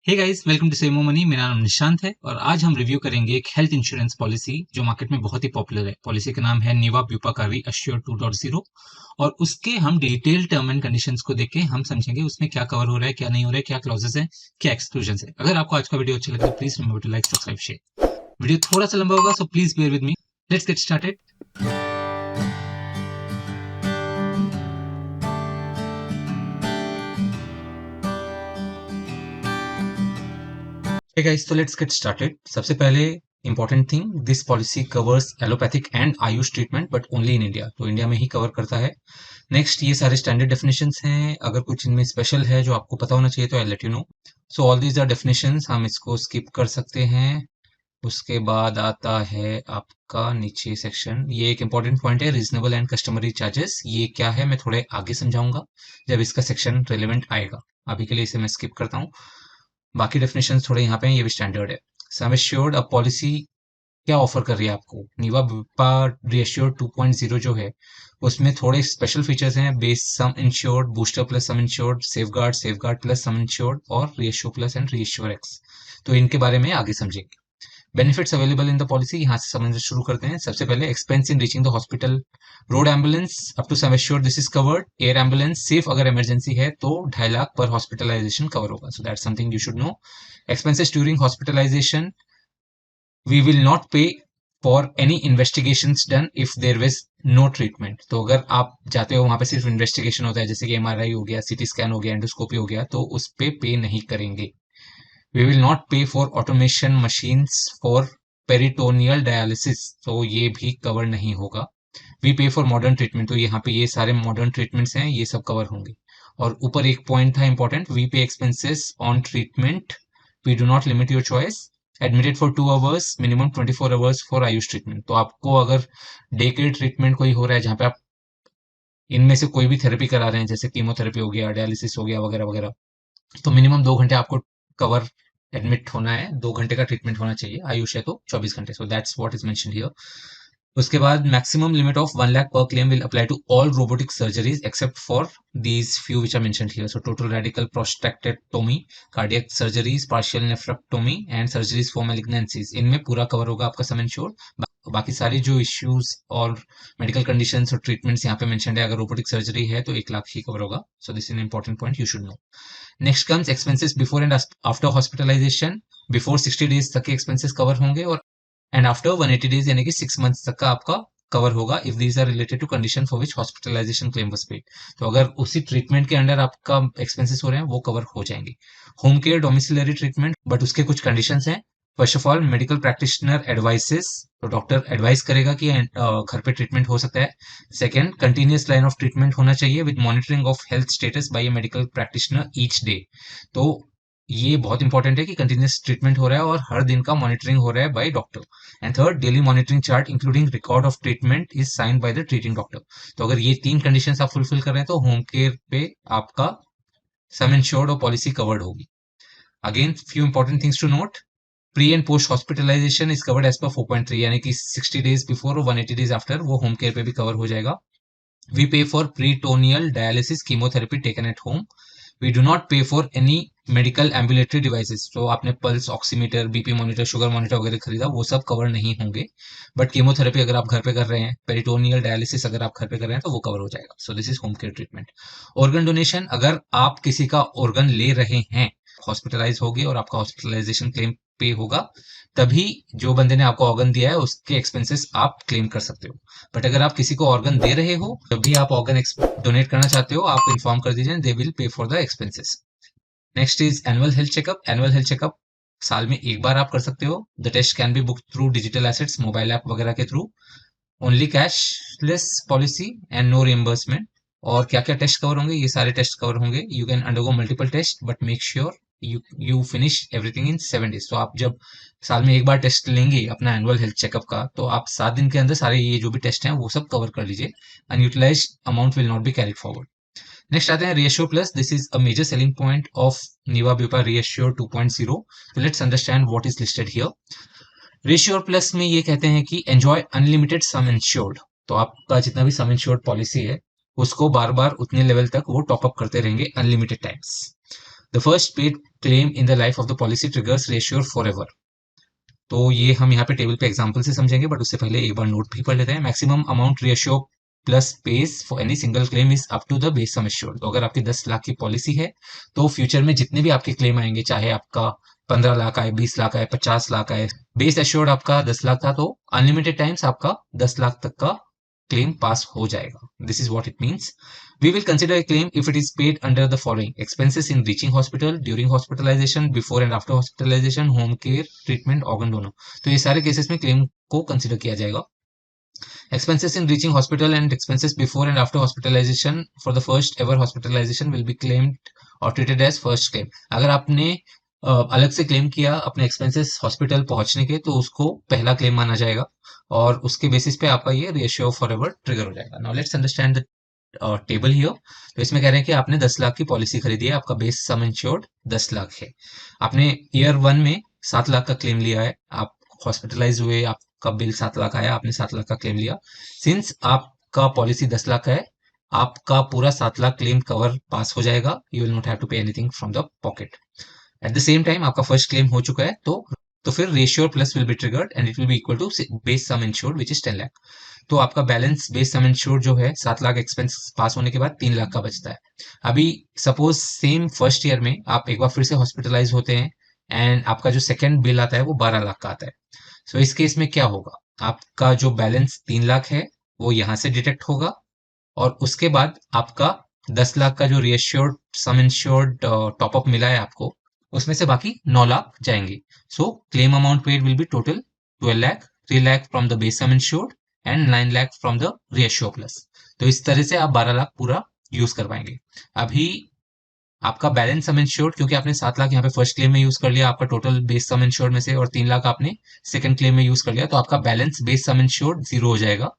Hey guys, welcome to सेमो money. मेरा नाम निशांत है और आज हम रिव्यू करेंगे एक हेल्थ इंश्योरेंस पॉलिसी जो मार्केट में बहुत ही पॉपुलर है। पॉलिसी का नाम है निवा ब्यूपा कार्वी अश्योर 2.0 और उसके हम डिटेल टर्म एंड कंडीशंस को देख के हम समझेंगे उसमें क्या कवर हो रहा है, क्या नहीं हो रहा है, क्या क्लॉजेस है, क्या एक्सक्लूजन है। अगर आपको आज का वीडियो अच्छा लगे तो please remember to like, subscribe, share. Video थोड़ा सा लंबा होगा, so please bear with me. Let's get started. Hey guys, so let's get started. सबसे पहले important thing, this policy covers allopathic and AYUSH treatment but only in India. तो India में ही cover करता है। नेक्स्ट, ये सारे स्टैंडर्ड डेफिनेशंस हैं। अगर कुछ इनमें स्पेशल है जो आपको पता होना चाहिए तो I let you know. So all these are definitions, हम इसको स्किप कर सकते हैं। उसके बाद आता है आपका नीचे सेक्शन। ये एक इंपॉर्टेंट पॉइंट है, रीजनेबल एंड कस्टमरी चार्जेस। ये क्या है मैं थोड़े आगे समझाऊंगा जब इसका सेक्शन रिलेवेंट आएगा। अभी के लिए इसे मैं स्किप करता हूँ। बाकी डेफिनेशन थोड़े यहाँ पे हैं, ये भी स्टैंडर्ड है। सम एश्योर्ड, अब पॉलिसी क्या ऑफर कर रही है आपको। निवा बुपा रीएश्योर्ड 2.0 जो है उसमें थोड़े स्पेशल फीचर्स हैं। Base sum insured, booster plus sum insured, safeguard, safeguard plus sum insured और reassure plus and reassure X. तो इनके बारे में आगे समझेंगे। Benefits available in the policy, यहाँ से समझना शुरू करते हैं। सबसे पहले, expense in reaching the hospital, road ambulance up to sum assured this is covered. Air ambulance सिर्फ अगर इमरजेंसी है तो 2.5 लाख पर हॉस्पिटलाइजेशन कवर होगा। So that's something you should know. Expenses during hospitalization, we will not pay for any investigations done if there was no treatment. तो अगर आप जाते हो वहां पे सिर्फ इन्वेस्टिगेशन होता है, जैसे कि एमआरआई हो गया, सीटी स्कैन हो गया, एंडोस्कोपी हो गया, तो उस पे नहीं करेंगे। We will not pay for automation machines for peritoneal dialysis, तो ये भी कवर नहीं होगा। We pay for modern treatment, तो यहाँ पे ये सारे मॉडर्न ट्रीटमेंट्स हैं, ये सब कवर होंगे। और ऊपर एक पॉइंट था important, we pay expenses on treatment, we do not limit your choice. Admitted for 2 hours, minimum 24 hours for AYUSH treatment. तो आपको अगर डे के ट्रीटमेंट कोई हो रहा है जहाँ पे आप इनमें से कोई भी थेरेपी करा रहे हैं, जैसे कीमोथेरेपी हो गया, डायलिसिस हो गया वगैरह वगैरह, तो मिनिमम 2 घंटे आपको कवर एडमिट होना है। 2 घंटे का ट्रीटमेंट होना चाहिए। आयुष है तो 24 घंटे। So that's what is mentioned here. उसके बाद maximum limit of 1 lakh per claim will apply to all robotic surgeries except for these few which are mentioned here. So total radical prostatectomy, cardiac surgeries, partial nephrectomy and surgeries for malignancies, इनमें पूरा cover होगा आपका sum insured. बाकी सारी जो issues और medical conditions और treatments यहाँ पे मेंशन्ड है, अगर रोबोटिक सर्जरी है तो 1 लाख ही कवर होगा। So this is an important point, you should know. Next comes expenses before and after hospitalisation. Before 60 days तक के एक्सपेंसेस कवर होंगे और एंड आफ्टर 180 डेज यानी कि 6 मंथ्स तक का आपका कवर होगा if these are related to condition for which hospitalisation claim was paid. तो अगर उसी ट्रीटमेंट के अंडर आपका एक्सपेंसेस हो रहे हैं वो कवर हो जाएंगे। Home care, domiciliary treatment, but उसके कुछ कंडीशंस हैं। First of all, medical practitioner advices, तो डॉक्टर एडवाइस करेगा कि घर पे ट्रीटमेंट हो सकता है। Second, continuous line of treatment होना चाहिए with monitoring of health status bye A medical practitioner each day. तो ये बहुत इंपॉर्टेंट है कि कंटिन्यूअस ट्रीटमेंट हो रहा है और हर दिन का मॉनिटरिंग हो रहा है by doctor. And third, daily monitoring chart including record of treatment is sine by the treating doctor. तो अगर ये 3 कंडीशंस आप फुलफिल कर रहे हैं तो होम केयर पे आपका सम इंश्योर्ड और पॉलिसी कवर्ड होगी। Again few important things to note, pre and post hospitalization is covered as per 4.3, यानी कि 60 डेज बिफोर और 180 डेज आफ्टर वो होम केयर पे भी कवर हो जाएगा। We pay for peritoneal dialysis chemotherapy taken at home. We do not pay for any medical ambulatory devices. तो आपने pulse oximeter, BP monitor, sugar monitor वगैरह खरीदा, वो सब कवर नहीं होंगे। बट कीमोथेरेपी अगर आप घर पे कर रहे हैं, पेरिटोनियल डायलिसिस अगर आप घर पे कर रहे हैं तो वो कवर हो जाएगा। सो this is home care treatment. Organ donation, अगर आप किसी का ऑर्गन ले रहे हैं, हॉस्पिटलाइज होगी और आपका हॉस्पिटलाइजेशन क्लेम पे होगा, तभी जो बंदे ने आपको ऑर्गन दिया है उसके एक्सपेंसेस आप क्लेम कर सकते हो। बट अगर आप किसी को ऑर्गन दे रहे हो, जब भी आप ऑर्गन डोनेट करना चाहते हो, आप इन्फॉर्म कर दीजिए, they will pay for the expenses. Next is annual health checkup. Annual health checkup साल में एक बार आप कर सकते हो। The test can be book through digital assets, mobile app वगैरह के through. Only cashless policy and no reimbursement. और क्या क्या टेस्ट कवर होंगे, ये सारे टेस्ट कवर होंगे। You can undergo multiple test but make sure you finish everything in 7 days. तो आप जब साल में एक बार टेस्ट लेंगे अपना एनुअल हेल्थ चेकअप का, तो आप 7 दिन के अंदर सारे ये जो भी टेस्ट हैं वो सब कवर कर लीजिए। Unutilized amount will not be carried forward. Next आते हैं reassure plus. This is a major selling point of Niva Bupa reassure 2.0। तो let's understand what is listed here. Reassure plus में ये कहते हैं कि एंजॉय अनलिमिटेड सम इंश्योर्ड। तो आपका जितना भी सम इंश्योर्ड पॉलिसी है उसको बार बार उतने लेवल तक वो टॉप अप करते रहेंगे unlimited times. The first paid claim in the life of the policy triggers reassure forever एवर। तो ये हम यहाँ पे टेबल पे एग्जांपल से समझेंगे, बट उससे पहले एक बार नोट भी पढ़ लेते हैं। Maximum amount ratio plus pays for any single claim is up to the base sum assured. तो अगर आपकी 10 लाख की पॉलिसी है तो फ्यूचर में जितने भी आपके क्लेम आएंगे, चाहे आपका 15 लाख आए, 20 लाख आए, 50 लाख आए, बेस एश्योर्ड आपका 10 लाख था, तो अनलिमिटेड टाइम्स आपका 10 लाख तक का क्लेम पास हो जाएगा। This is what it means. We will consider a claim if it is paid under the following: expenses in reaching hospital, during hospitalization, before and after hospitalization, home care, treatment, organ donor। तो ये सारे cases में claim को consider किया जाएगा। Expenses in reaching hospital and expenses before and after hospitalization for the first ever hospitalization will be claimed or treated as first claim। अगर आपने अलग से क्लेम किया अपने एक्सपेंसेस हॉस्पिटल पहुंचने के, तो उसको पहला क्लेम माना जाएगा और उसके बेसिस पे आपका ये रेशियो फॉर एवर ट्रिगर हो जाएगा। Now let's understand the table here. तो इसमें कह रहे हैं कि आपने 10 लाख की पॉलिसी खरीदी है, आपका बेस सम इंश्योर्ड 10 लाख है। आपने ईयर 1 में 7 लाख का क्लेम लिया है, आप हॉस्पिटलाइज हुए, आपका बिल 7 लाख आया, आपने 7 लाख का क्लेम लिया। सिंस आपका पॉलिसी 10 लाख का है, आपका पूरा 7 लाख क्लेम कवर पास हो जाएगा। You will not have to pay anything from the pocket. At the same time आपका फर्स्ट क्लेम हो चुका है, तो फिर reassure plus will be triggered and it will be equal to base sum insured which is 10 lakh. तो आपका balance base sum insured जो है 7 लाख एक्सपेंस पास होने के बाद 3 लाख का बचता है। अभी सपोज सेम फर्स्ट ईयर में आप एक बार फिर से हॉस्पिटलाइज होते हैं एंड आपका जो सेकेंड बिल आता है वो 12 लाख का आता है। सो इस केस में क्या होगा, आपका जो बैलेंस 3 लाख है वो यहाँ से डिटेक्ट होगा और उसके बाद आपका 10 लाख का जो रिएश्योर्ड सम इंश्योर्ड टॉपअप मिला है आपको, उसमें से बाकी 9 लाख जाएंगे। सो claim amount paid will be total 12 lakh, 3 lakh from the base sum insured and 9 lakh from the ratio plus. तो इस तरह से आप 12 लाख पूरा यूज कर पाएंगे। अभी आपका बैलेंस सम इंश्योर्ड, क्योंकि आपने 7 लाख यहाँ पे फर्स्ट क्लेम में यूज कर लिया आपका टोटल बेस सम इंश्योर्ड में से, और 3 लाख आपने सेकंड क्लेम में यूज कर लिया, तो आपका बैलेंस बेस सम इंश्योर्ड 0 हो जाएगा।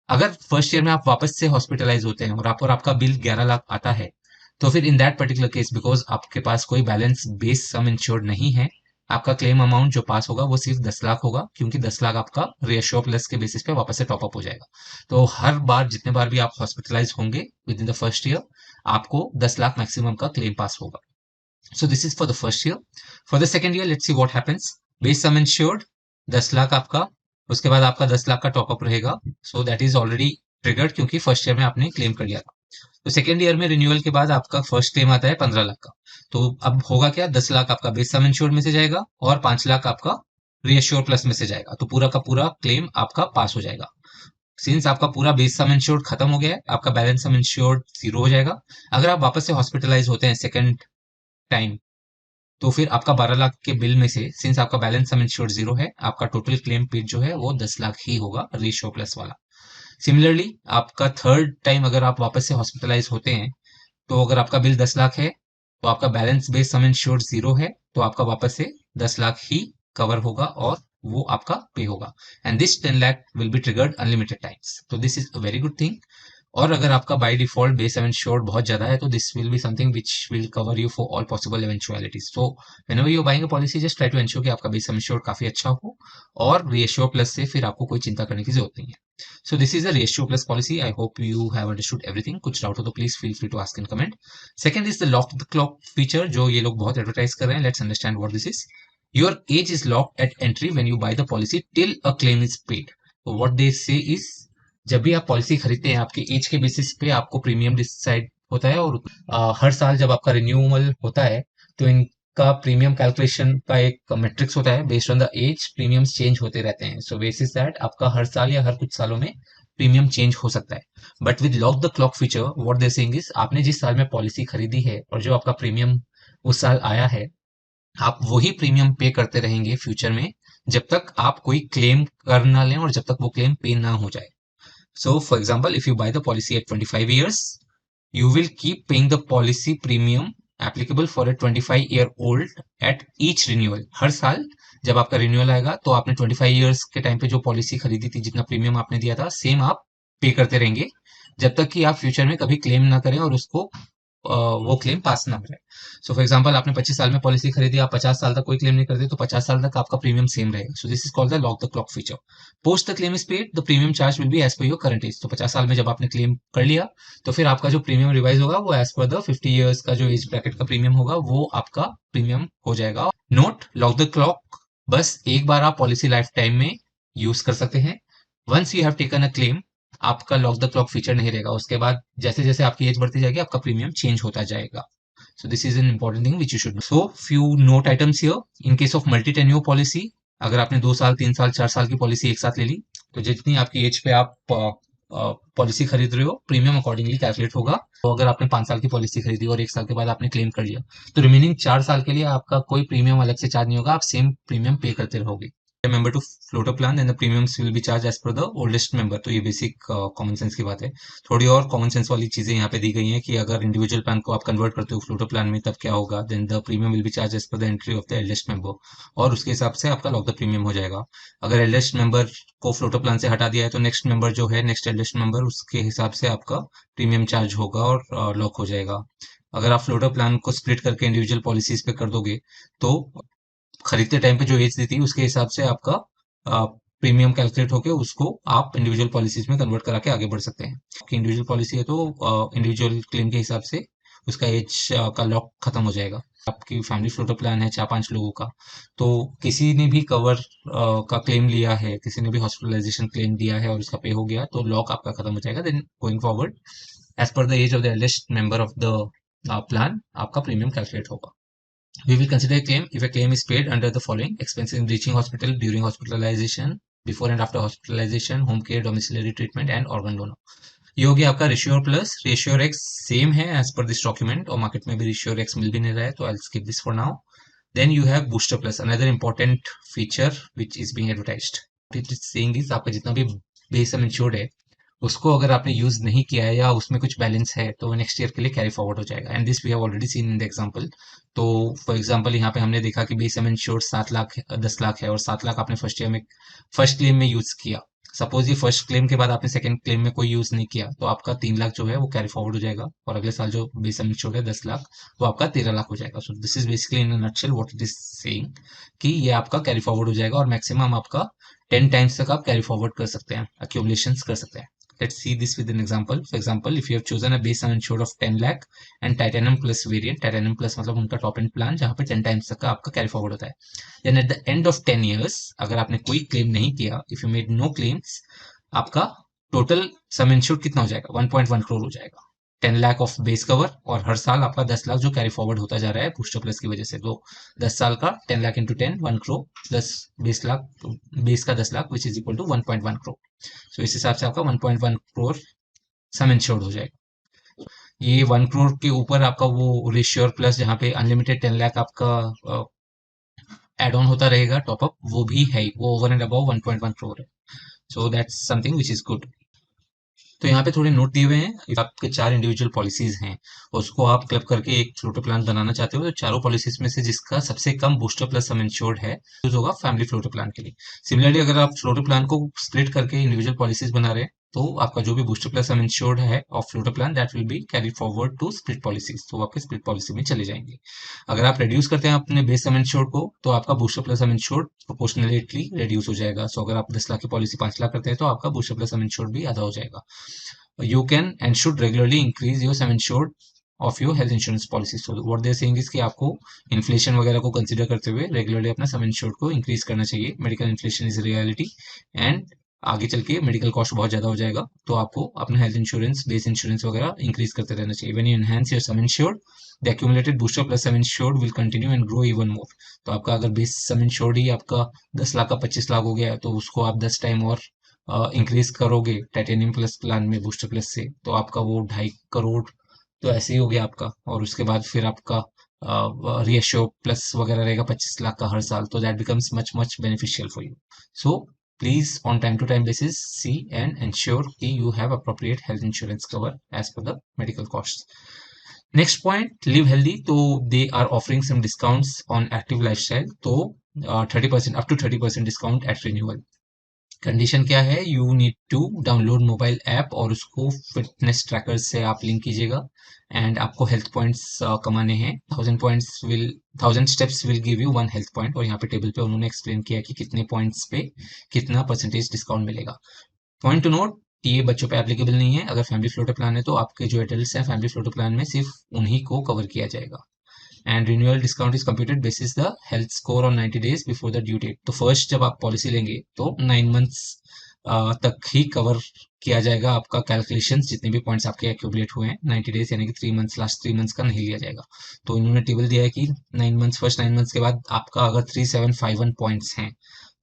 अगर फर्स्ट ईयर में आप वापस से हॉस्पिटलाइज होते हैं और आपका बिल 11 लाख आता है, तो फिर in that particular case, because आपके पास कोई बैलेंस बेस सम इंश्योर्ड नहीं है, आपका क्लेम अमाउंट जो पास होगा वो सिर्फ 10 लाख होगा, क्योंकि 10 लाख आपका रेशियो प्लस के बेसिस पे वापस से टॉपअप हो जाएगा। तो हर बार जितने बार भी आप हॉस्पिटलाइज होंगे with in the first year, आपको 10 लाख मैक्सिमम का क्लेम पास होगा। So this is for the first year. For the second year let's see what happens. Base sum insured 10 lakh आपका, उसके बाद आपका 10 लाख का टॉपअप रहेगा। सो दैट इज ऑलरेडी ट्रिगर्ड, क्योंकि फर्स्ट ईयर में आपने क्लेम कर लिया था। तो सेकेंड ईयर में रिन्यूअल के बाद आपका फर्स्ट क्लेम आता है 15 लाख का। तो अब होगा क्या, 10 लाख आपका बेस सम इंश्योर्ड में से जाएगा और 5 लाख आपका रीअश्योर प्लस में से जाएगा। तो पूरा का पूरा क्लेम आपका पास हो जाएगा। सिंस आपका पूरा बेस सम इंश्योर्ड खत्म हो गया है, आपका बैलेंस सम इंश्योर्ड 0 हो जाएगा। अगर आप वापस से हॉस्पिटलाइज होते हैं सेकेंड टाइम, तो फिर आपका 12 लाख के बिल में से, सिंस आपका बैलेंस सम इंश्योर्ड 0 है, आपका टोटल क्लेम पेड जो है वो 10 लाख ही होगा, रेशियो प्लस वाला। सिमिलरली आपका थर्ड टाइम अगर आप वापस से हॉस्पिटलाइज होते हैं, तो अगर आपका बिल 10 लाख है, तो आपका बैलेंस बेस सम इंश्योर्ड 0 है, तो आपका वापस से 10 लाख ही कवर होगा और वो आपका पे होगा। And this 10 lakh will be triggered unlimited times. तो this is a very good thing. और अगर आपका by default base sum insured बहुत ज्यादा है, तो this will be something which will cover you for all possible eventualities. So whenever you buying a policy, just try to ensure कि आपका base sum insured काफी अच्छा हो, और रेशियो प्लस से फिर आपको कोई चिंता करने की जरूरत नहीं है। So this is a ratio plus policy. I hope you have understood everything. कुछ डाउट हो तो please feel free to ask in comment. Second is the lock the clock feature, जो ये लोग बहुत एडवर्टाइज कर रहे हैं। Let's understand what this is. Your age is locked at entry when you buy the policy till a claim is paid. तो what they say is, जब भी आप पॉलिसी खरीदते हैं, आपके एज के बेसिस पे आपको प्रीमियम डिसाइड होता है, और हर साल जब आपका रिन्यूअल होता है, तो इनका प्रीमियम कैलकुलेशन का एक मैट्रिक्स होता है, based on the age premiums change होते रहते हैं। सो बेसिस दैट आपका हर साल या हर कुछ सालों में प्रीमियम चेंज हो सकता है। But with lock the clock feature, what they saying is, आपने जिस साल में पॉलिसी खरीदी है और जो आपका प्रीमियम उस साल आया है, आप वही प्रीमियम पे करते रहेंगे फ्यूचर में, जब तक आप कोई क्लेम कर ना लें और जब तक वो क्लेम पे ना हो जाए। So, for example, if you buy the policy at 25 years, you will keep paying the policy premium applicable for a 25-year-old at each renewal। हर साल जब आपका रिन्यूअल आएगा, तो आपने 25 इयर्स के टाइम पे जो पॉलिसी खरीदी थी, जितना प्रीमियम आपने दिया था, सेम आप पे करते रहेंगे, जब तक कि आप फ्यूचर में कभी क्लेम ना करें और उसको वो क्लेम पास ना हो जाए। सो फॉर एग्जांपल आपने 25 साल में पॉलिसी खरीदी, आप 50 साल तक कोई क्लेम नहीं करते, तो 50 साल तक आपका प्रीमियम सेम रहेगा। So this is called the lock the clock feature. Post the claim is paid, the premium charge will be as per your current age. तो 50 साल में जब आपने क्लेम कर लिया, तो फिर आपका जो प्रीमियम रिवाइज होगा वो एज पर द 50 ईयर्स का जो एज ब्रैकेट का प्रीमियम होगा वो आपका प्रीमियम हो जाएगा। नोट, लॉक द क्लॉक बस एक बार आप पॉलिसी लाइफ टाइम में यूज कर सकते हैं। Once you have taken a claim, आपका लॉक द क्लॉक फीचर नहीं रहेगा। उसके बाद जैसे जैसे आपकी एज बढ़ती जाएगी, आपका प्रीमियम चेंज होता जाएगा। So this is an important thing which you should know. So few note items here. In case of multi tenure policy, अगर आपने 2 साल 3 साल 4 साल की पॉलिसी एक साथ ले ली, तो जितनी आपकी एज पे आप पॉलिसी खरीद रहे हो, प्रीमियम अकॉर्डिंगली कैलकुलेट होगा। तो अगर आपने 5 साल की पॉलिसी खरीदी और 1 साल के बाद आपने क्लेम कर लिया, तो रिमेनिंग 4 साल के लिए आपका कोई प्रीमियम अलग से चार्ज नहीं होगा, आप सेम प्रीमियम पे करते रहोगे। member to floater plan, then the premiums will be charged as per the oldest member। तो ये बेसिक कॉमन सेंस की बात है। थोड़ी और कॉमन सेंस वाली चीजें यहाँ पे दी गई हैं कि अगर इंडिविजुअल प्लान को आप कन्वर्ट करते हो फ्लोटर प्लान में, तब क्या होगा। Then the premium will be charge as per the entry of the eldest member, और उसके हिसाब से आपका लॉक द प्रीमियम हो जाएगा। अगर एल्डेस्ट मेंबर को फ्लोटर प्लान से हटा दिया है, तो नेक्स्ट मेंबर जो है, नेक्स्ट एल्डेस्ट मेंबर, उसके हिसाब से आपका प्रीमियम चार्ज होगा और लॉक हो जाएगा। अगर आप फ्लोटर प्लान को स्प्लिट करके इंडिविजुअल पॉलिसीज पे कर दोगे, तो खरीदते टाइम पे जो एज दी थी उसके हिसाब से आपका प्रीमियम कैलकुलेट होके उसको आप इंडिविजुअल पॉलिसीज में कन्वर्ट करा के आगे बढ़ सकते हैं। आपकी इंडिविजुअल पॉलिसी है तो इंडिविजुअल क्लेम के हिसाब से उसका एज का लॉक खत्म हो जाएगा। आपकी फैमिली फ्लोटर प्लान है 4-5 लोगों का, तो किसी ने भी कवर का क्लेम लिया है, किसी ने भी हॉस्पिटलाइजेशन क्लेम दिया है और उसका पे हो गया, तो लॉक आपका खत्म हो जाएगा। Then going forward as per the age of the eldest member of the plan आपका प्रीमियम कैलकुलेट होगा। We will consider a claim if a claim is paid under the following: expenses in reaching hospital, during hospitalization, before and after hospitalization, home care, domiciliary treatment and organ donor। ये हो गया आपका ratio plus. Ratio x same है as per this document, और market में भी ratio x मिल भी नहीं रहा है, तो I skip this for now. Then you have booster plus, another important feature which is being advertised. It is saying this, आपका जितना भी बेस सम इंश्योर्ड है, उसको अगर आपने यूज नहीं किया है या उसमें कुछ बैलेंस है, तो नेक्स्ट ईयर के लिए कैरी फॉरवर्ड हो जाएगा। And this we have already seen in the example. तो फॉर एग्जांपल यहाँ पे हमने देखा कि base sum insured 7 lakh 10 lakh है, और 7 लाख आपने फर्स्ट ईयर में फर्स्ट क्लेम में यूज किया। सपोज ये फर्स्ट क्लेम के बाद आपने सेकंड क्लेम में कोई यूज नहीं किया, तो आपका 3 लाख जो है वो कैरी फॉरवर्ड हो जाएगा, और अगले साल जो बेस सम इंश्योर्ड है 10 लाख, वो आपका 13 लाख हो जाएगा। सो this is basically in nutshell what it is saying, कि ये आपका कैरी फॉरवर्ड हो जाएगा, और मैक्सिमम आपका 10 टाइम्स तक आप कैरी फॉरवर्ड कर सकते हैं, अक्यूमुलेशन कर सकते हैं। Let's see this with an example. For example, if you have chosen a base sum insured of 10 lakh and titanium plus variant, titanium plus मतलब उनका टॉप एंड प्लान, जहाँ पे 10 टाइम्स तक का आपका कैरी फॉरवर्ड होता है। Then at the end of 10 years, अगर आपने कोई क्लेम नहीं किया, if you made no claims, आपका टोटल सम इंश्योर्ड कितना हो जाएगा? 1.1 करोड़ हो जाएगा। 10 लाख ऑफ बेस कवर, और हर साल आपका 10 लाख जो कैरी फॉरवर्ड होता जा रहा है बूस्टर प्लस की वजह से। तो 10 साल का 10 lakh into 10, 1 crore, plus 20 lakh, base का 10 lakh, which is equal to 1.1 crore. So इस हिसाब से आपका 1.1 करोड़ सम इंश्योर्ड हो जाएगा। ये 1 करोड़ के ऊपर आपका वो रेशियोर प्लस, जहाँ पे अनलिमिटेड 10 लाख आपका एड ऑन होता रहेगा, टॉपअप, वो भी है, वो ओवर एंड अबाव 1.1 करोड़ है। सो that's something which is good. तो यहाँ पे थोड़े नोट दिए हुए हैं। आपके 4 इंडिविजुअल पॉलिसीज हैं, उसको आप क्लब करके एक फ्लोटर प्लान बनाना चाहते हो, तो चारों पॉलिसीज में से जिसका सबसे कम बूस्टर प्लस सम इंश्योर्ड है, यूज होगा फैमिली फ्लोटर प्लान के लिए। सिमिलरली अगर आप फ्लोटर प्लान को स्प्लिट करके इंडिविजुअल पॉलिसीज बना रहे हैं, तो आपका जो भी बूस्टर प्लस सम इंश्योर्ड है of floater plan, that will be carry forward to split policies, तो आपके स्प्लिट पॉलिसी में चले जाएंगे। अगर आप रिड्यूस करते हैं अपने बेस सम इंश्योर्ड को, तो आपका booster plus sum insured proportionally reduce हो जाएगा। सो अगर आप 10 लाख की पॉलिसी 5 लाख करते हैं, तो आपका बूस्टर प्लस सम इंश्योर्ड भी आधा हो जाएगा। You can and should regularly increase your sum insured of your health insurance policy. So what they are saying is कि आपको इन्फ्लेशन वगैरह को कंसिडर करते हुए रेगुलरली अपना सम इंश्योर्ड को इंक्रीज करना चाहिए। Medical inflation is reality, and आगे चल के मेडिकल कॉस्ट बहुत ज्यादा हो जाएगा, तो आपको अपना हेल्थ इंश्योरेंस, बेस इंश्योरेंस वगैरह इंक्रीज करते रहना चाहिए। When you enhance your some insured, the accumulated booster plus sum insured will continue and grow even more. तो आपका अगर बेस सम इंश्योर्ड ही आपका 10 लाख का 25 लाख हो गया है, तो उसको आप 10 टाइम और इंक्रीज करोगे टाइटेनियम प्लस प्लान में बूस्टर प्लस से, तो आपका वो 2.5 करोड़ तो ऐसे ही हो गया आपका। और उसके बाद फिर आपका रेशियो प्लस वगैरह रहेगा 25 लाख का हर साल, तो that becomes much much beneficial for you. So please on time to time basis see and ensure कि you have appropriate health insurance cover as per the medical cost. Next point, live healthy. तो they are offering some discounts on active lifestyle, तो 30% up to 30% discount at renewal. Condition क्या है, you need to download mobile app और उसको fitness tracker से आप link कीजिएगा and आपको हेल्थ पॉइंट्स कमाने हैं। 1000 steps will give you 1 health point. और यहाँ पे टेबल पे उन्होंने एक्सप्लेन किया कि कितने पॉइंट्स पे कितना परसेंटेज डिस्काउंट मिलेगा। पॉइंट टू नोट, ये बच्चों पे एप्लीकेबल नहीं है। अगर फैमिली फ्लोटर प्लान है तो आपके जो एडल्ट्स हैं फैमिली फ्लोटर प्लान में सिर्फ उन्हीं को कवर किया जाएगा। And renewal discount is computed basis the health score on 90 days before the due date. तो फर्स्ट जब आप पॉलिसी लेंगे तो 9 मंथ्स तक ही कवर किया जाएगा आपका कैलकुलेशन, जितने भी पॉइंट्स आपके एक्यूमुलेट हुए हैं 90 डेज यानी कि 3 मंथ्स, लास्ट 3 मंथ्स का नहीं लिया जाएगा। तो इन्होंने टेबल दिया है कि 9 मंथ्स, फर्स्ट 9 मंथ्स के बाद आपका अगर 3751 पॉइंट्स हैं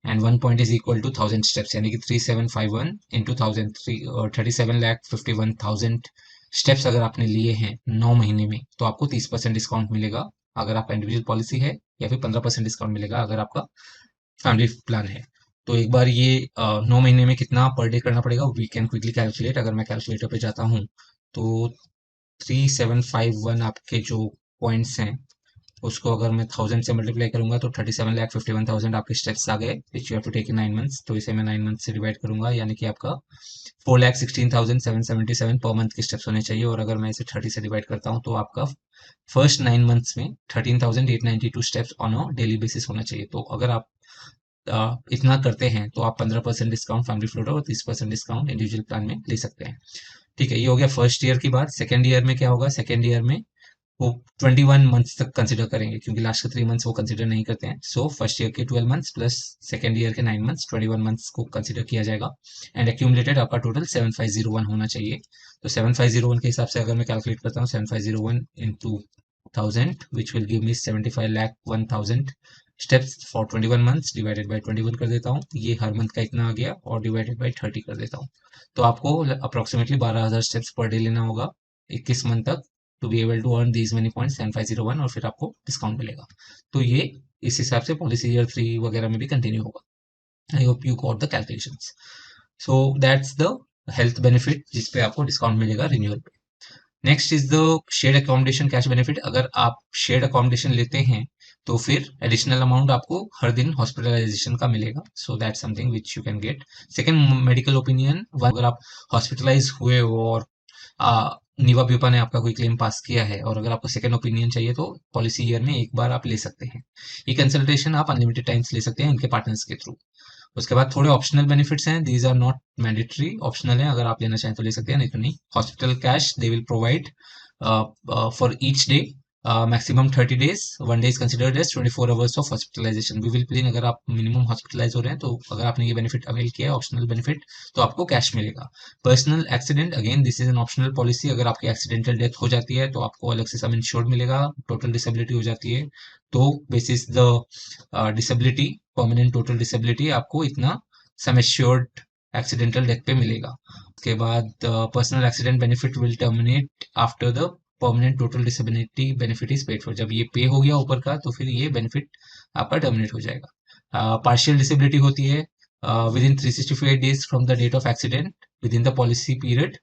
and 1 point is equal to 1000 steps, यानी कि 3751 इंटू 3751,000 स्टेप्स अगर आपने लिए हैं 9 महीने में तो आपको 30% डिस्काउंट मिलेगा अगर आपका इंडिविजुअल पॉलिसी है, या फिर 15% डिस्काउंट मिलेगा अगर आपका फैमिली प्लान है। तो एक बार ये 9 महीने में कितना पर डे करना पड़ेगा वी कैन क्विकली कैलकुलेट। अगर मैं कैलकुलेटर पे जाता हूँ तो 3751 आपके जो पॉइंट्स हैं उसको अगर मैं 1000 से मल्टीप्लाई करूंगा तो 37,51,000 आपके स्टेप्स आ गए which you have to take in 9 months. तो इसे मैं 9 मंथ से डिवाइड करूंगा यानी कि आपका 4,16,777 पर मंथ के स्टेप्स होने चाहिए। और अगर मैं इसे 30 से डिवाइड करता हूँ तो आपका फर्स्ट 9 मंथ्स में 13,892 steps on a daily basis होना चाहिए। तो अगर आप इतना करते हैं तो आप 15% डिस्काउंट फैमिली फ्लोटर और 30% डिस्काउंट इंडिविजुअल प्लान में ले सकते हैं। ठीक है, ये हो गया फर्स्ट ईयर की बात। सेकेंड ईयर में क्या होगा, सेकेंड ईयर में वो 21 मंथ्स तक कंसिडर करेंगे क्योंकि लास्ट के 3 मंथ्स वो कंसिडर नहीं करते हैं। सो फर्स्ट ईयर के 12 मंथ्स प्लस सेकेंड ईयर के 9 मंथ्स, 21 मंथ्स को कंसिडर किया जाएगा। एंड एक्यूमुलेटेड आपका टोटल 7501 होना चाहिए। तो 7501 के हिसाब से अगर मैं कैलकुलेट करता हूँ 7501 into 1000 which will give me 75,01,000 steps for 21 months divided by 21 कर देता हूँ। ये हर मंथ का इतना आ गया और डिवाइडेड बाई 30 कर देता हूँ। तो आपको अप्रोक्सीमेटली 12,000 स्टेप्स पर डे लेना होगा 21 मंथ तक to be able to earn these money points 7501 और फिर आपको डिस्काउंट मिलेगा। तो ये इस हिसाब से पॉलिसी ईयर 3 वगैरह में भी कंटिन्यू होगा। I hope you got the calculations. So that's the health benefit जिस पे आपको डिस्काउंट मिलेगा रिन्यूअल पे। Next is the shared accommodation cash benefit. अगर आप शेयर्ड अकोमोडेशन लेते हैं तो फिर एडिशनल अमाउंट आपको हर दिन हॉस्पिटलाइजेशन का मिलेगा। So that something which you can get. Second, medical opinion. अगर आप हॉस्पिटलाइज हुए हो और नीवा ब्यूपा ने आपका कोई क्लेम पास किया है और अगर आपको सेकंड ओपिनियन चाहिए तो पॉलिसी ईयर में एक बार आप ले सकते हैं। ये कंसल्टेशन आप अनलिमिटेड टाइम्स ले सकते हैं इनके पार्टनर्स के थ्रू। उसके बाद थोड़े ऑप्शनल बेनिफिट्स हैं, these are not mandatory, optional है। अगर आप लेना चाहें तो ले सकते हैं, नहीं तो नहीं। Hospital cash they will provide for each day maximum 30 days, 1 day is considered as 24 hours of hospitalization. We will plan अगर आप मिनिमम हॉस्पिटलाइज हो रहे हैं तो अगर आपने ये बेनिफिट अवेल किया है ऑप्शनल बेनिफिट तो आपको कैश मिलेगा। Personal accident, again this is an optional policy. अगर आपकी एक्सीडेंटल डेथ हो जाती है तो आपको अलग से सम इंश्योर्ड मिलेगा। टोटल डिसेबिलिटी हो जाती है तो basis the disability, permanent total disability, आपको इतना सम एश्योर्ड एक्सीडेंटल डेथ पे मिलेगा। उसके बाद personal accident benefit will terminate after the permanent total disability benefit is paid for. जब ये पे हो गया ऊपर का तो फिर ये बेनिफिट आपका टर्मिनेट हो जाएगा। पार्शियल डिसेबिलिटी होती है within 365 days from the date of accident within the policy period,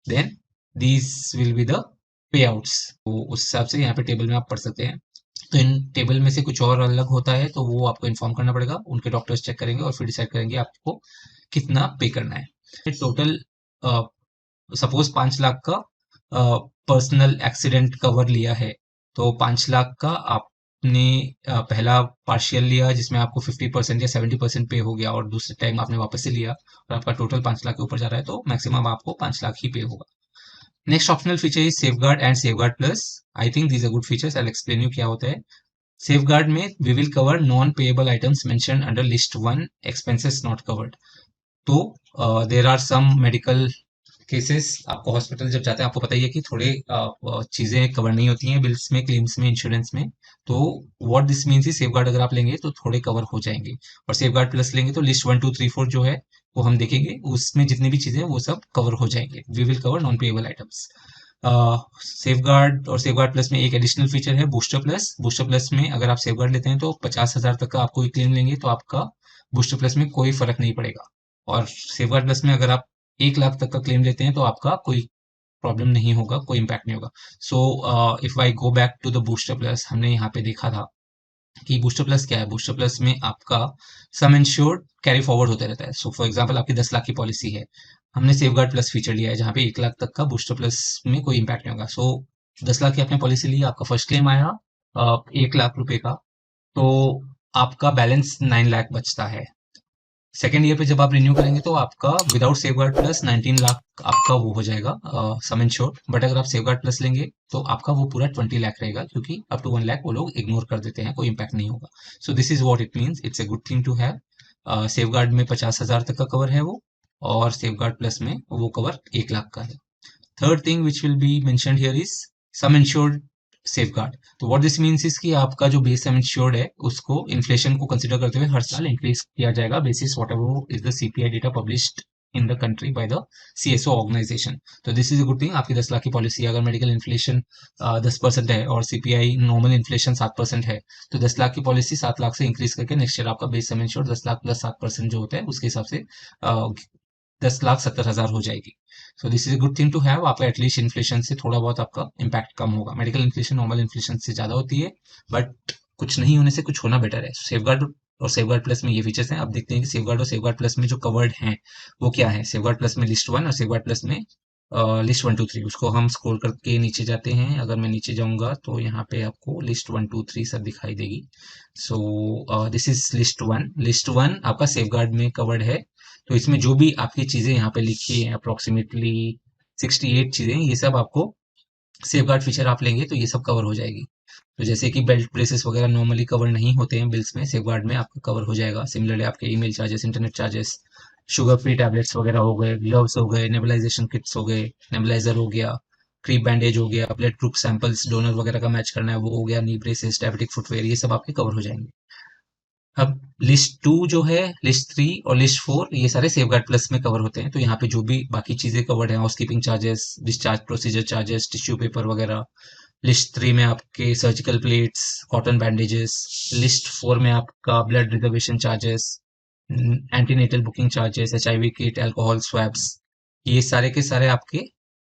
then these will be the payouts. तो उस हिसाब से यहाँ पे टेबल में आप पढ़ सकते हैं। तो इन टेबल में से कुछ और अलग होता है तो वो आपको इन्फॉर्म करना पड़ेगा, उनके डॉक्टर्स चेक करेंगे और फिर डिसाइड करेंगे आपको कितना पे करना है। टोटल सपोज 5 लाख का पर्सनल एक्सीडेंट कवर लिया है तो 5 लाख का आपने पहला पार्शियल लिया जिसमें आपको 50% या 70% पे हो गया और दूसरे टाइम आपने वापस से लिया और आपका टोटल 5 लाख के ऊपर जा रहा है तो मैक्सिमम आपको 5 लाख ही पे होगा। Next optional feature is safeguard and safeguard plus. I think these are good features, I explain you क्या होता है। सेफगार्ड में we will cover non payable items mention under list 1, expenses not covered. तो there are some medical cases, आपको hospital जब जाते हैं आपको पता ही है कि थोड़े चीजें कवर नहीं होती हैं बिल्स में, क्लेम्स में, इंश्योरेंस में। तो what this means is safeguard अगर आप लेंगे तो थोड़े कवर हो जाएंगे और सेफगार्ड प्लस लेंगे तो लिस्ट 1 2 3 4 जो है वो हम देखेंगे, उसमें जितनी भी चीजें वो सब कवर हो जाएंगे। We will cover non payable items. Safeguard और सेफगार्ड प्लस में एक एडिशनल फीचर है बूस्टर प्लस। बूस्टर प्लस में अगर आप सेफगार्ड लेते हैं तो 50,000 तक का आप कोई क्लेम लेंगे तो आपका बूस्टर प्लस में कोई फर्क नहीं पड़ेगा। और सेफगार्ड प्लस में अगर आप 1 लाख तक का क्लेम लेते हैं तो आपका कोई प्रॉब्लम नहीं होगा, कोई इम्पैक्ट नहीं होगा। So if I go back to the booster plus, हमने यहाँ पे देखा था कि बूस्टर प्लस क्या है। बूस्टर प्लस में आपका सम इंश्योर्ड कैरी फॉरवर्ड होते रहता है। सो फॉर एग्जांपल आपकी 10 लाख की पॉलिसी है, हमने सेफगार्ड प्लस फीचर लिया है जहाँ पे 1 लाख तक का बूस्टर प्लस में कोई इंपैक्ट नहीं होगा। सो 10 लाख की आपने पॉलिसी ली, आपका फर्स्ट क्लेम आया 1 लाख रुपए का, तो आपका बैलेंस 9 लाख बचता है। सेकेंड ईयर पे जब आप रिन्यू करेंगे तो आपका विदाउट सेफगार्ड प्लस 19 लाख आपका वो हो जाएगा सम इंश्योर्ड। बट अगर आप सेफगार्ड प्लस लेंगे तो आपका वो पूरा 20 लाख रहेगा, क्योंकि अप टू 1 लाख वो लोग इग्नोर कर देते हैं, कोई इंपैक्ट नहीं होगा। So this is what it means, it's a good thing to have. Safeguard में 50,000 तक का कवर है वो, और सेफगार्ड प्लस में वो कवर 1 लाख का है। Third thing which will be mentioned here is some insured safeguard. तो व्हाट दिस मीन्स इज कि आपका जो बेस सम इंश्योर्ड है उसको इन्फ्लेशन को कंसिडर करते हुए हर साल इंक्रीज किया जाएगा basis whatever is the CPI data published in the country by the CSO organisation. तो this is a good thing. आपकी 10 लाख की पॉलिसी अगर मेडिकल इन्फ्लेशन 10% है और सीपीआई नॉर्मल इन्फ्लेशन 7% है, तो 10 लाख की पॉलिसी 7 लाख से इंक्रीज करके नेक्स्ट ईयर आपका base sum insured 10 lakh plus 7% जो होता है उसके हिसाब से 10,70,000 हो जाएगी। So this is a good thing to have. आपका एटलीस्ट इन्फ्लेशन से थोड़ा बहुत आपका इम्पैक्ट कम होगा। मेडिकल इन्फ्लेशन नॉर्मल इन्फ्लेशन से ज्यादा होती है, बट कुछ नहीं होने से कुछ होना बेटर है। सेफगार्ड और सेफगार्ड प्लस में ये फीचर्स हैं। अब देखते हैं कि सेफगार्ड और सेफगार्ड प्लस में जो कवर्ड हैं वो क्या है। सेफगार्ड प्लस में लिस्ट 1 और सेफगार्ड प्लस में लिस्ट 1 2 3। उसको हम स्क्रॉल करके नीचे जाते हैं। अगर मैं नीचे जाऊंगा तो यहाँ पे आपको लिस्ट 1 2 3 सब दिखाई देगी। सो दिस इज लिस्ट 1। लिस्ट 1 आपका सेफगार्ड में कवर्ड है। तो इसमें जो भी आपकी चीजें यहाँ पे लिखी है अप्रोक्सीमेटली 68 चीजें, ये सब आपको सेफगार्ड फीचर आप लेंगे तो ये सब कवर हो जाएगी। तो जैसे कि बेल्ट ब्रेसेस वगैरह नॉर्मली कवर नहीं होते हैं बिल्स में, सेफगार्ड में आपका कवर हो जाएगा। सिमिलरली आपके email charges, internet charges, sugar free tablets वगैरह हो गए, ग्लव्स हो गए, नेबुलाइजेशन किट्स हो गए, नेबुलाइजर हो गया, क्रीप बैंडेज हो गया, ब्लड ग्रुप सैंपल्स डोनर वगैरह का मैच करना है वो हो गया, नी ब्रेसेस, डायबिटिक फुटवेयर, ये सब आपके कवर हो जाएंगे। अब लिस्ट 2 जो है, लिस्ट 3 और लिस्ट 4 ये सारे सेफगार्ड प्लस में कवर होते हैं। तो यहाँ पे जो भी बाकी चीजें कवर्ड है, housekeeping charges, discharge procedure charges, tissue paper वगैरह। लिस्ट 3 में आपके surgical plates, cotton bandages. List 4 में आपका blood reservation charges, antenatal booking charges, HIV kit, alcohol swabs, ये सारे के सारे आपके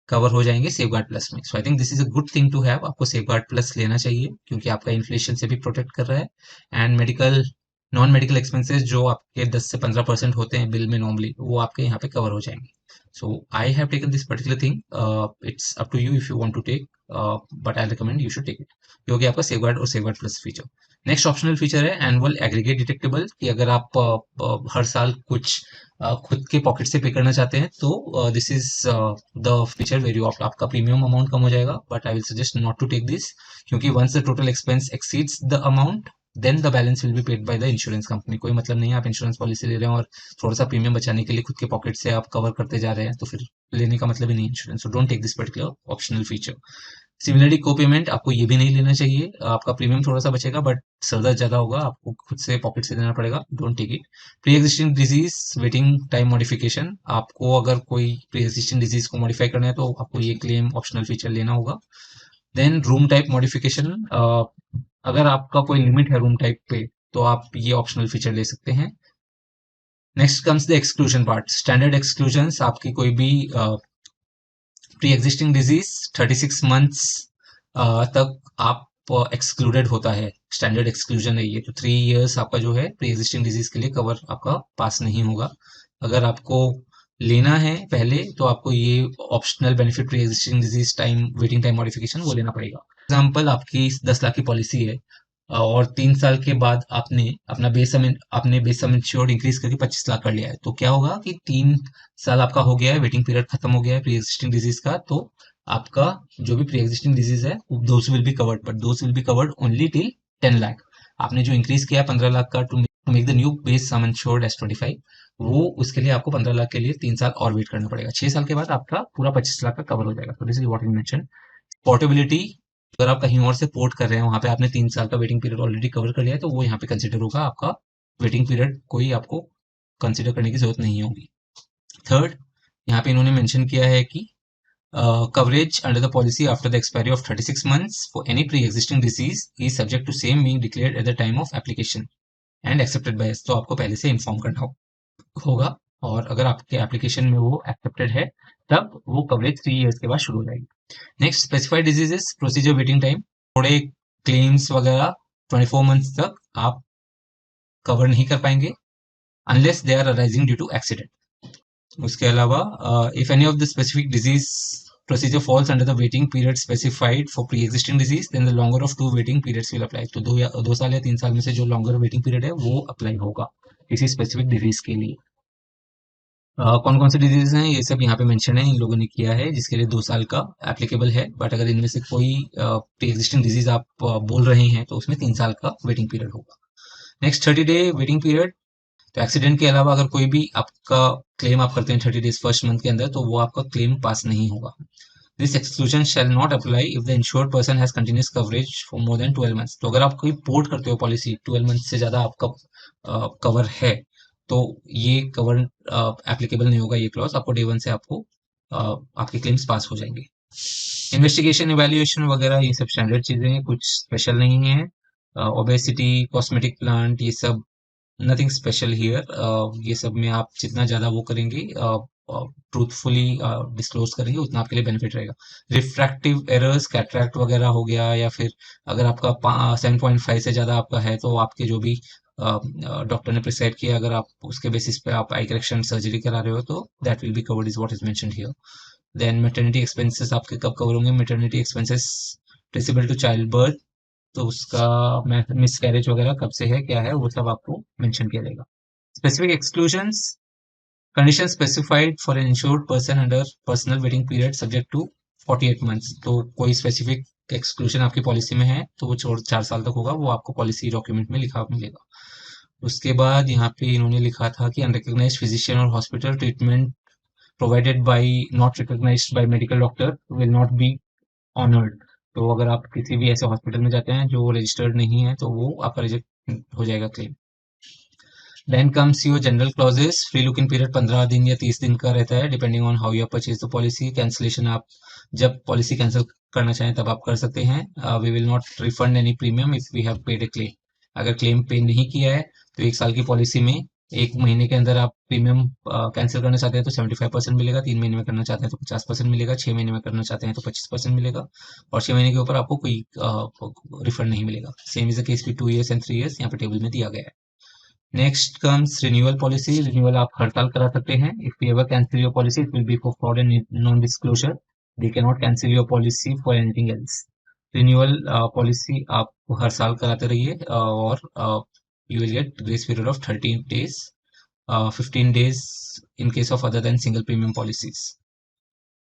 कवर हो जाएंगे सेफगार्ड प्लस में। So I think this is a good thing to have. आपको सेफगार्ड प्लस लेना चाहिए क्योंकि आपका इन्फ्लेशन से भी प्रोटेक्ट कर रहा है, and medical non medical expenses जो आपके 10 से 15% होते हैं बिल में नॉर्मली, वो आपके यहाँ पे कवर हो जाएंगे। So I have taken this particular thing. It's up to you if you want to take, but I recommend you should take it, क्योंकि आपका सेफगार्ड और safeguard plus feature. Next optional feature है annual aggregate deductible, कि अगर आप हर साल कुछ खुद के पॉकेट से पे करना चाहते हैं तो this is the feature very of आपका प्रीमियम अमाउंट कम हो जाएगा। But I will suggest not to take this, क्योंकि once the total expense exceeds the amount then the balance will be paid by the insurance company. कोई मतलब नहीं है आप इंश्योरेंस पॉलिसी ले रहे हैं और थोड़ा सा प्रीमियम बचाने के लिए खुद के पॉकेट से आप कवर करते जा रहे हैं, तो फिर लेने का मतलब ही नहीं insurance. So don't take this particular optional feature. Similarly copayment आपको ये भी नहीं लेना चाहिए। आपका प्रीमियम थोड़ा सा बचेगा बट सरदर्द ज्यादा होगा, आपको खुद से पॉकेट से देना पड़ेगा। Don't take it. Pre existing disease waiting time modification, आपको अगर कोई प्री एग्जिस्टिंग डिजीज को मॉडिफाई करना है तो आपको ये क्लेम ऑप्शनल फीचर लेना होगा। देन रूम टाइप मॉडिफिकेशन, अगर आपका कोई लिमिट है रूम टाइप पे तो आप ये ऑप्शनल फीचर ले सकते हैं। Next comes the exclusion part. Standard exclusion, आपकी कोई भी प्री एग्जिस्टिंग डिजीज 36 मंथ्स तक आप एक्सक्लूडेड होता है, स्टैंडर्ड एक्सक्लूजन है ये। तो 3 इयर्स आपका जो है प्री एग्जिस्टिंग डिजीज के लिए कवर आपका पास नहीं होगा। अगर आपको लेना है पहले तो आपको ये optional benefit pre existing disease time waiting time modification वो लेना पड़ेगा। एग्जाम्पल आपकी 10 लाख की पॉलिसी है और 3 साल के बाद आपने बेस सम इंश्योर्ड इंक्रीज करके 25 लाख कर लिया है, तो क्या होगा कि 3 साल आपका हो गया है, वेटिंग पीरियड खत्म हो गया है प्री एग्जिस्टिंग डिजीज का, तो आपका जो भी प्री एग्जिस्टिंग डिजीज है those will be covered, but those will be covered only till 10 lakh. आपने जो इंक्रीज किया 15 लाख का to make the new base sum insured as 25, वो उसके लिए आपको 15 लाख के लिए 3 साल और वेट करना पड़ेगा। 6 साल के बाद आपका पूरा 25 लाख का कवर हो जाएगा। तो this is what we mention. Portability, अगर आप कहीं और से पोर्ट कर रहे हैं वहां पे आपने 3 साल का वेटिंग पीरियड ऑलरेडी कवर कर लिया है तो वो यहाँ पे कंसिडर होगा आपका वेटिंग पीरियड, कोई आपको कंसिडर करने की जरूरत नहीं होगी। थर्ड, यहाँ पे इन्होंने मेंशन किया है कि coverage under the policy after the expiry of 36 months for any pre-existing disease is subject to same being declared at the time of application and accepted by us। तो आपको पहले से इन्फॉर्म करना होगा, और अगर आपके एप्लीकेशन में वो एक्सेप्टेड है तब वो कवरेज 3 इयर्स के बाद शुरू हो जाएगी। Next, specified diseases procedure waiting time, थोड़े क्लेम्स वगैरह 24 मंथ्स तक आप कवर नहीं कर पाएंगे। unless they are arising due to accident. उसके अलावा if any of the specific disease procedure falls under the waiting period specified for pre-existing disease, then the longer of 2 waiting periods will apply. तो 2 साल या 3 साल में से जो longer waiting period है वो अप्लाई होगा किसी स्पेसिफिक डिजीज के लिए। कौन कौन से डिजीज हैं ये सब यहाँ पे मेंशन है, इन लोगों ने किया है, जिसके लिए 2 साल का एप्लीकेबल है। बट अगर इनमें से कोई प्री एग्जिस्टिंग डिजीज आप बोल रहे हैं तो उसमें 3 साल का वेटिंग पीरियड होगा। Next 30 day waiting period. तो एक्सीडेंट के अलावा अगर कोई भी आपका क्लेम आप करते हैं 30 डेज फर्स्ट मंथ के अंदर, तो वो आपका क्लेम पास नहीं होगा। This exclusion shall not apply if the insured person has continuous coverage for more than 12 months. तो अगर आप कोई पोर्ट करते हो पॉलिसी 12 मंथ से ज्यादा आपका कवर है, तो ये कवर एप्लीकेबल नहीं होगा, ये क्लॉज आपको डे 1 से आपको आपके क्लेम्स पास हो जाएंगे। इन्वेस्टिगेशन इवैल्यूएशन वगैरह ये सब स्टैंडर्ड चीजें हैं, कुछ स्पेशल नहीं है। ओबेसिटी, कॉस्मेटिक प्लांट, ये सब नथिंग स्पेशल हियर। ये सब में आप जितना ज्यादा वो करेंगे ट्रूथफुली डिस्क्लोज करेंगे उतना आपके लिए बेनिफिट रहेगा। रिफ्रैक्टिव एरर्स, कैटरैक्ट वगैरह हो गया, या फिर अगर आपका 7.5 से ज्यादा आपका है तो आपके जो भी डॉक्टर ने प्रिस्क्राइब किया, अगर आप उसके बेसिस पे आप आई करेक्शन सर्जरी करा रहे हो तो that will be covered is what is mentioned here. Then maternity expenses आपके कब कवर होंगे? Maternity expenses traceable to childbirth, तो उसका मिस कैरेज वगैरह कब से है क्या है वो सब आपको मेंशन किया जाएगा। Specific exclusions, condition specified for an insured person under personal waiting period subject to 48 months. तो कोई स्पेसिफिक एक्सक्लूजन आपकी पॉलिसी में है तो वो 4 साल तक होगा, वो आपको पॉलिसी डॉक्यूमेंट में लिखा मिलेगा। उसके बाद यहाँ पे इन्होंने लिखा था कि अनरिकग्नाइज्ड फिजिशियन और hospital treatment provided by not recognised by medical doctor will not be honoured. तो अगर आप किसी भी ऐसे हॉस्पिटल में जाते हैं जो रजिस्टर्ड नहीं है तो वो आपका रिजेक्ट हो जाएगा claim. Then comes your general clauses. Free looking period 15 दिन या 30 दिन का रहता है depending on how you purchase the policy. Cancellation आप जब पॉलिसी कैंसिल करना चाहें तब आप कर सकते हैं। We will not refund any premium if we have paid a claim. अगर क्लेम पे नहीं किया है तो 1 साल की पॉलिसी में 1 महीने के अंदर आप प्रीमियम कैंसिल करना चाहते हैं तो 75% मिलेगा, 3 महीने में करना चाहते हैं तो 50% मिलेगा, 6 महीने में करना चाहते हैं तो 25% मिलेगा, और 6 महीने के ऊपर आपको कोई रिफंड नहीं मिलेगा। Same is the case with 2 years and 3 years, यहाँ पे टेबल में दिया गया है। Next comes renewal policy. Renewal आप हर साल करा सकते हैं। If you ever cancel your policy it will B for fraud and non disclosure. They can not cancel your policy for anything else. Renewal policy आप हर साल कराते रहिए और you will get grace period of 13 days, 15 days in case of other than single premium policies.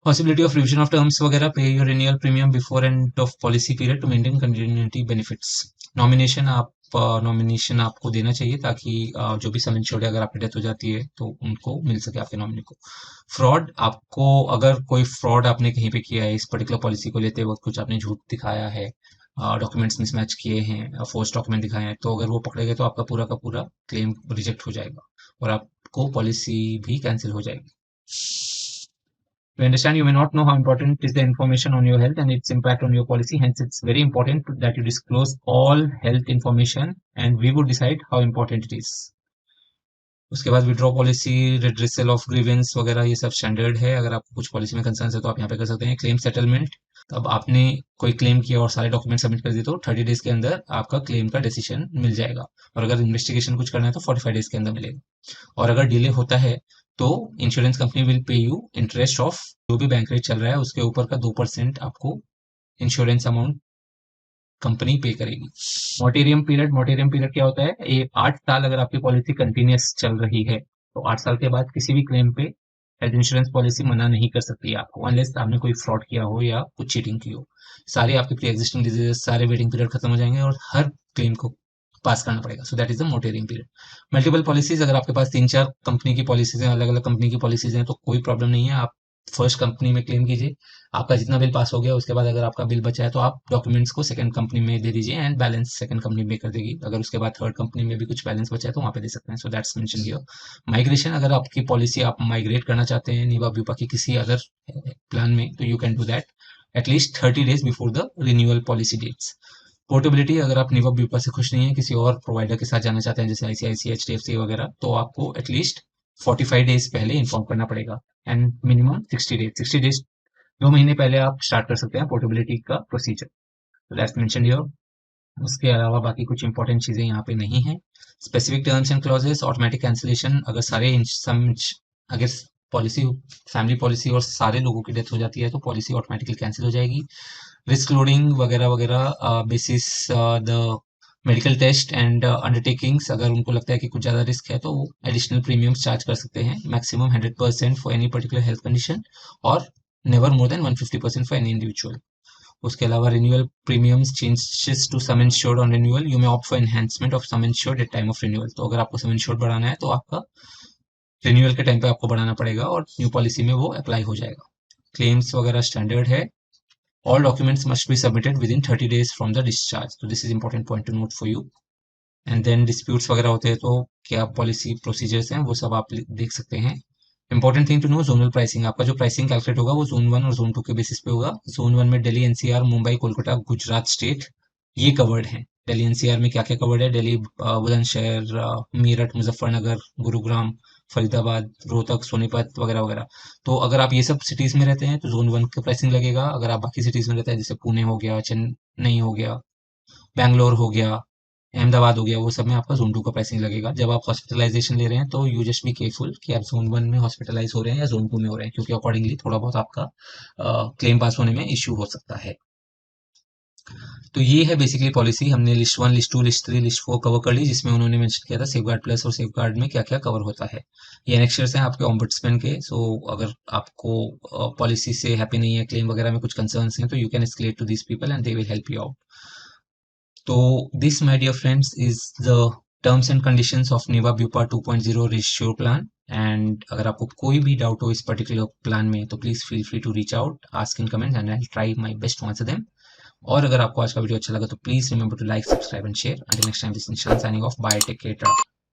Possibility of revision of terms वगैरह, pay your renewal premium before end of policy period to maintain continuity benefits. Nomination आप nomination आपको देना चाहिए ताकि जो भी सम insured है अगर आपकी डेथ हो जाती है तो उनको मिल सके आपके नॉमिनी को। फ्रॉड, आपको अगर कोई फ्रॉड आपने कहीं पे किया है इस पर्टिकुलर पॉलिसी को लेते वक्त, कुछ आपने झूठ दिखाया है, डॉक्यूमेंट्स मिसमैच किए हैं, फोर्स डॉक्यूमेंट दिखाए हैं, तो अगर वो पकड़े गए तो आपका पूरा का पूरा क्लेम रिजेक्ट हो जाएगा और आपको पॉलिसी भी कैंसिल हो जाएगी। To understand, you may not know how important is the information on your health and its impact on your policy. Hence, it's very important that you disclose all health information, and we would decide how important it is. उसके बाद withdraw policy, redressal of grievance वगैरह ये सब standard है। अगर आपको कुछ policy में कंसर्न है तो आप यहाँ पे कर सकते हैं। क्लेम सेटलमेंट, अब आपने कोई क्लेम किया और सारे डॉक्यूमेंट सबमिट कर दिए तो 30 डेज के अंदर आपका क्लेम का डिसीजन मिल जाएगा, और अगर इन्वेस्टिगेशन कुछ करना है तो 45 डेज के अंदर मिलेगा। और अगर डिले होता है तो insurance company will pay you interest of जो भी बैंक रेट चल रहा है उसके ऊपर का 2% आपको इंश्योरेंस अमाउंट कंपनी पे करेगी। मोटेरियम पीरियड, मोटेरियम पीरियड क्या होता है? ये 8 साल अगर आपकी पॉलिसी कंटिन्यूस चल रही है तो 8 साल के बाद किसी भी क्लेम पे हेल्थ इंश्योरेंस पॉलिसी मना नहीं कर सकती है आपको, अनलेस आपने कोई फ्रॉड किया हो या कुछ चीटिंग की हो। सारे आपके प्री एग्जिस्टिंग डिजीजेस, सारे वेटिंग पीरियड खत्म हो जाएंगे और हर क्लेम को पास करना पड़ेगा। So that is the moratorium period. Multiple policies, अगर आपके पास 3-4 कंपनी की पॉलिसीज हैं, अलग अलग कंपनी की पॉलिसीज हैं, तो कोई प्रॉब्लम नहीं है, आप फर्स्ट कंपनी में क्लेम कीजिए। आपका जितना बिल पास हो गया उसके बाद अगर आपका बिल बचा है तो आप डॉक्यूमेंट्स को सेकंड कंपनी में दे दीजिए एंड बैलेंस सेकंड कंपनी पे कर देगी। अगर उसके बाद थर्ड कंपनी में भी कुछ बैलेंस बचा है तो वहां पे दे सकते हैं। So that's mention here. Migration, अगर आपकी पॉलिसी आप माइग्रेट करना चाहते हैं नीवा ब्यूपा की किसी अदर प्लान में तो you can do that at least 30 days before the renewal policy dates. Portability, अगर आप नीवा ब्यूपा से खुश नहीं है, किसी और प्रोवाइडर के साथ जाना चाहते हैं जैसे आईसीआईसी, एचडीएफसी वगैरह, तो आपको एटलीस्ट 45 डेज पहले इन्फॉर्म करना पड़ेगा एंड मिनिमम 60 डेज 2 महीने पहले आप स्टार्ट कर सकते हैं पोर्टेबिलिटी का प्रोसीजर। That's mention here. उसके अलावा बाकी कुछ इंपॉर्टेंट चीजें यहाँ पे नहीं है। Specific terms and clauses, automatic cancellation, अगर अगर पॉलिसी, फैमिली पॉलिसी और सारे लोगों की डेथ हो जाती है तो पॉलिसी ऑटोमेटिकली कैंसिल हो जाएगी। रिस्क लोडिंग वगैरह वगैरह basis the medical test and undertakings, अगर उनको लगता है कि कुछ ज़्यादा रिस्क है तो वो एडिशनल प्रीमियम्स चार्ज कर सकते हैं, maximum 100% for any particular health condition और never more than 150% for any individual. उसके अलावा renewal premiums changes to sum insured on renewal, you may opt for enhancement of sum insured at time of renewal, तो अगर आपको सम insured बढ़ाना है तो आपका रिन्यूअल के टाइम पे आपको बढ़ाना पड़ेगा और न्यू पॉलिसी में वो अप्लाई हो जाएगा। क्लेम्स वगैरह स्टैंडर्ड है। All documents must be submitted within 30 days from the discharge. तो this is important point to note for you. And then disputes वगैरह होते हैं तो क्या पॉलिसी प्रोसीजर्स हैं वो सब आप देख सकते हैं। Important thing to know, zonal pricing, आपका जो प्राइसिंग कैलकुलेट होगा वो जोन 1 और जोन 2 के बेसिस पे होगा। जोन 1 में दिल्ली, एनसीआर, मुंबई, कोलकाता, गुजरात स्टेट ये कवर्ड हैं। दिल्ली एनसीआर में क्या क्या कवर्ड है, दिल्ली, बुलंदशहर, मेरठ, मुजफ्फरनगर, गुरुग्राम, फरीदाबाद, रोहतक, सोनीपत वगैरह वगैरह। तो अगर आप ये सब सिटीज में रहते हैं तो जोन 1 का प्राइसिंग लगेगा। अगर आप बाकी सिटीज में रहते हैं जैसे पुणे हो गया, चेन्नई हो गया, बैंगलोर हो गया, अहमदाबाद हो गया, वो सब में आपका जोन 2 का प्राइसिंग लगेगा। जब आप हॉस्पिटलाइजेशन ले रहे हैं तो यू जस्ट बी केयरफुल कि आप जोन 1 में हॉस्पिटलाइज हो रहे हैं या जोन 2 में हो रहे हैं, क्योंकि अकॉर्डिंगली थोड़ा बहुत आपका क्लेम पास होने में इश्यू हो सकता है। तो ये है बेसिकली पॉलिसी। हमने list 1, list 2, list 3, list 4 cover कर ली, जिसमें उन्होंने मेंशन किया था सेफगार्ड प्लस और सेफगार्ड में क्या क्या कवर होता है। ये एनेक्चर्स हैं आपके ऑम्बुड्समैन के। सो अगर आपको पॉलिसी से हैप्पी नहीं है, क्लेम वगैरह में कुछ कंसर्न्स हैं, तो you can escalate to this people and they will help you out. तो this my dear friends is the terms and conditions of Niva Bupa 2.0 reassure plan. And अगर आपको कोई भी डाउट हो इस पर्टिकुलर प्लान में तो please feel free to reach out, ask in comments and I will try my best to answer them. और अगर आपको आज का वीडियो अच्छा लगा तो please remember to like, subscribe and share. Until next time, this is Nishant signing off, bye, take care.